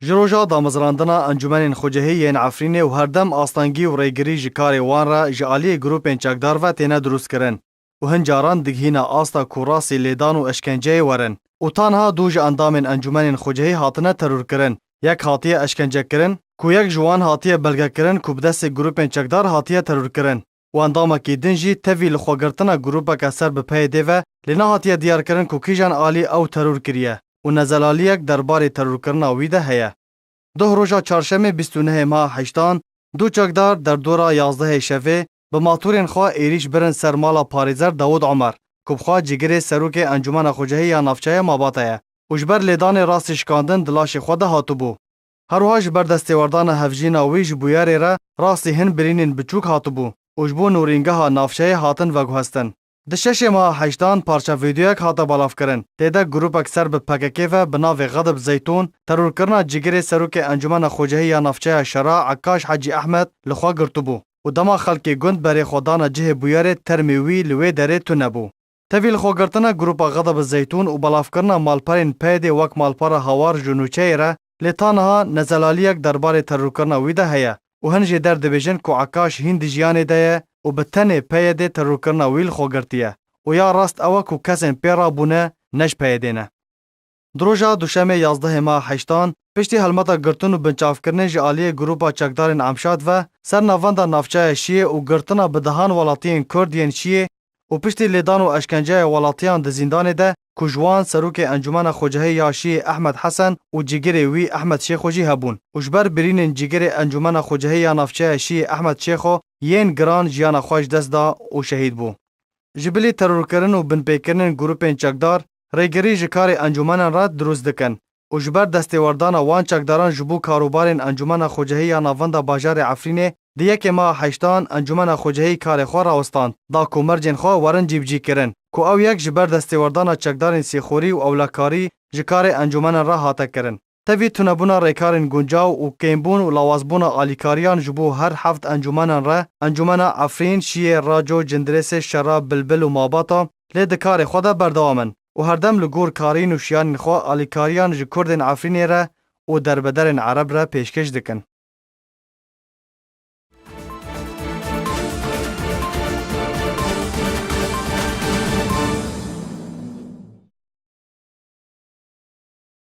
جروجا دامزراندنا انجمن خوجهی عفرین و هردم آستانگی و ریگری جکار وان را جالی گروپین چاکدار و تینه دروست کرن و هنجاران دگهینا آستا کوراسی لیدان و اشکنجه ورن و تانها دوج اندامن انجمن خوجهی هاتنه ترور کرن یک هاتیه اشکنجه کرن کو یک جوان هاتیه بلگه کرن کو بدست گروپین چاکدار هاتیه ترور کرن و اندامه کی دنجی تفی لخوگرتنا گروپا که سر بپای دیوه لینا هاتیه دیار کرن کو کیجان آلی او ترور کریه و نزلالیک درباره ترور کرنا ویده هیا. دو روزا چهارشنبه 29 ماه 8 دو چاکدار در دورا 11 شفه به ماتورین خواه ایریش برن سرمالا پاریزر داود عمر کبخواه جگره سروک انجمن خوجهی یا نفچه ماباتایه وجبر لیدان راست شکاندن دلاش خود هاتو بو. هروها جبر دستیوردان هفجین ویج بویاری را راستی هن برینین بچوک هاتو بو. وجبو نورینگه ها نفچه هاتن وگو هستن. دشش ماه 8 پارچه ویدیویک هاتا بالاف کرن. تیده گروپ اکثر به پککی و بناو غضب زیتون ترور کرنا جگری سروک انجمن خوجهی یا نفچه شرا عکاش حاجی احمد لخوا گرتو بو. و دما خلکی گند بری خودان جه بویاره ترمیوی لوی دره تو نبو. تویل خوا گرتنا گروپ غضب زیتون و بالاف کرنا مالپرین پیده وک مالپر هوار جنوچه را لطانها نزلالیک درباره ترور کرنا ویده هیا. و هنجی در دبیجن کو عکاش هند جیانه ده و بتنه پیده ترور کرنا ویل خوا گرتیه. و یا راست اوه کو کسین پیرا بونه نش پیده نه. دروژا دوشنبه 11 ماه 8 پشتی حلمتا گرتن و بنچاف کرنه جالی گروپا چکدارین عمشاد و سر نواندا نافچه شیه و گرتنا بدهان ولاتین کردین شیه و پشتی لیدان و اشکنجه ولاتیان ده زندان ده کجوان سروک انجمن خوجهی یا شیه احمد حسن و جگری وی احمد شیخو جی هبون و جبر برین جگری انجمن خوجهی یا نافچه شیه احمد شیخو ین گران جیان خوش دست دا و شهید بو. جبلی ترور کرن و بن پیکرن گروپین چکدار ریگری جکار انجمن را دروست دکن و جبر دستیوردان وان چکداران جبو کاروبارین انجمن خوجهی یا ناوند باجار عفرینه دیگه که ما 8 انجمن خوجهی کار خور راستان دا کومرجن خو ورن جیبجی کرن کو او یک جبر دستیوردان چکدارین سیخوری و اولاکاری جکار انجمن را هاته کرن توی تونبونا ریکارین گنجاو و کیمبون و لوازبونا آلیکاریان جبو هر هفت انجمن را انجمن عفرین شیه راجو جندرس شراب بلبل و ماباتا لید کار خود بردامن و هر دم لگور کارین و شیان خو آلیکاریان جکردن عفرین را و دربدرین عرب را پیشکش دکن.